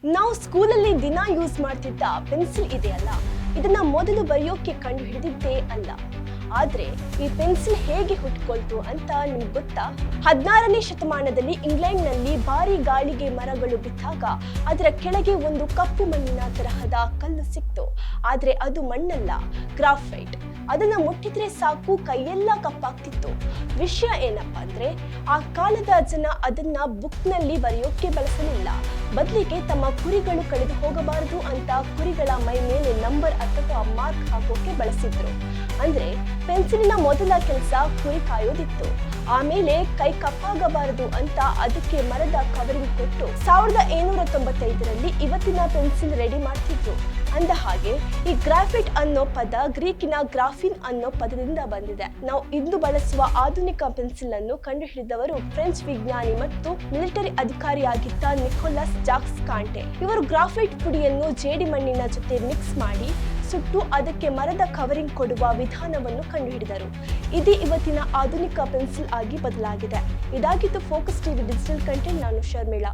ನಾವು ಸ್ಕೂಲಲ್ಲಿ ದಿನ ಯೂಸ್ ಮಾಡ್ತಿದ್ದ ಪೆನ್ಸಿಲ್ ಇದೆಯಲ್ಲ, ಇದನ್ನ ಮೊದಲು ಬರೆಯೋಕೆ ಕಂಡು ಹಿಡಿದಿದ್ದೇ ಅಲ್ಲ. ಆದ್ರೆ ಈ ಪೆನ್ಸಿಲ್ ಹೇಗೆ ಹುಟ್ಕೊಳ್ತು ಅಂತ ನಿಮ್ಗೆ ಗೊತ್ತಾ? 16ನೇ ಶತಮಾನದಲ್ಲಿ ಇಂಗ್ಲೆಂಡ್ನಲ್ಲಿ ಭಾರಿ ಗಾಳಿಗೆ ಮರಗಳು ಬಿದ್ದಾಗ ಅದರ ಕೆಳಗೆ ಒಂದು ಕಪ್ಪು ಮಣ್ಣಿನ ತರಹದ ಕಲ್ಲು ಸಿಕ್ತು. ಆದ್ರೆ ಅದು ಮಣ್ಣಲ್ಲ, ಗ್ರಾಫೈಟ್. ಅದನ್ನ ಮುಟ್ಟಿದ್ರೆ ಸಾಕು ಕೈಯೆಲ್ಲ ಕಪ್ಪಾಗ್ತಿತ್ತು. ವಿಷಯ ಏನಪ್ಪಾ ಅಂದ್ರೆ, ಆ ಕಾಲದ ಜನ ಅದನ್ನ ಬುಕ್ನಲ್ಲಿ ಬರೆಯೋಕೆ ಬಳಸಲಿಲ್ಲ. ಬದಲಿಗೆ ತಮ್ಮ ಕುರಿಗಳು ಕಳೆದು ಹೋಗಬಾರದು ಅಂತ ಕುರಿಗಳ ಮೈ ಮೇಲೆ ನಂಬರ್ ಅಥವಾ ಮಾರ್ಕ್ ಹಾಕೋಕೆ ಬಳಸಿದ್ರು. ಅಂದ್ರೆ ಪೆನ್ಸಿಲಿನ ಮೊದಲ ಕೆಲಸ ಕುರಿ ಕಾಯೋದಿತ್ತು. ಆಮೇಲೆ ಕೈ ಕಪ್ಪಾಗಬಾರದು ಅಂತ ಅದಕ್ಕೆ ಮರದ ಕವರಿಂಗ್ ಕೊಟ್ಟು 1795ರಲ್ಲಿ ಇವತ್ತಿನ ಪೆನ್ಸಿಲ್ ರೆಡಿ ಮಾಡ್ತಿದ್ರು. ಅಂದ ಹಾಗೆ ಈ ಗ್ರಾಫೈಟ್ ಅನ್ನೋ ಪದ ಗ್ರೀಕಿನ ಗ್ರಾಫಿನ್ ಅನ್ನೋ ಪದದಿಂದ ಬಂದಿದೆ. ನಾವು ಇಂದು ಬಳಸುವ ಆಧುನಿಕ ಪೆನ್ಸಿಲ್ ಅನ್ನು ಕಂಡುಹಿಡಿದವರು ಫ್ರೆಂಚ್ ವಿಜ್ಞಾನಿ ಮತ್ತು ಮಿಲಿಟರಿ ಅಧಿಕಾರಿಯಾಗಿದ್ದ ನಿಕೋಲಸ್ ಜಾಕ್ಸ್ ಕಾಂಟೆ. ಇವರು ಗ್ರಾಫೈಟ್ ಪುಡಿಯನ್ನು ಜೇಡಿ ಮಣ್ಣಿನ ಜೊತೆ ಮಿಕ್ಸ್ ಮಾಡಿ ಸುಟ್ಟು ಅದಕ್ಕೆ ಮರದ ಕವರಿಂಗ್ ಕೊಡುವ ವಿಧಾನವನ್ನು ಕಂಡುಹಿಡಿದರು. ಇದೇ ಇವತ್ತಿನ ಆಧುನಿಕ ಪೆನ್ಸಿಲ್ ಆಗಿ ಬದಲಾಗಿದೆ. ಇದಾಗಿತ್ತು ಫೋಕಸ್ ಟಿವಿ ಡಿಜಿಟಲ್ ಕಂಟೆಂಟ್. ನಾನು ಶರ್ಮಿಳಾ.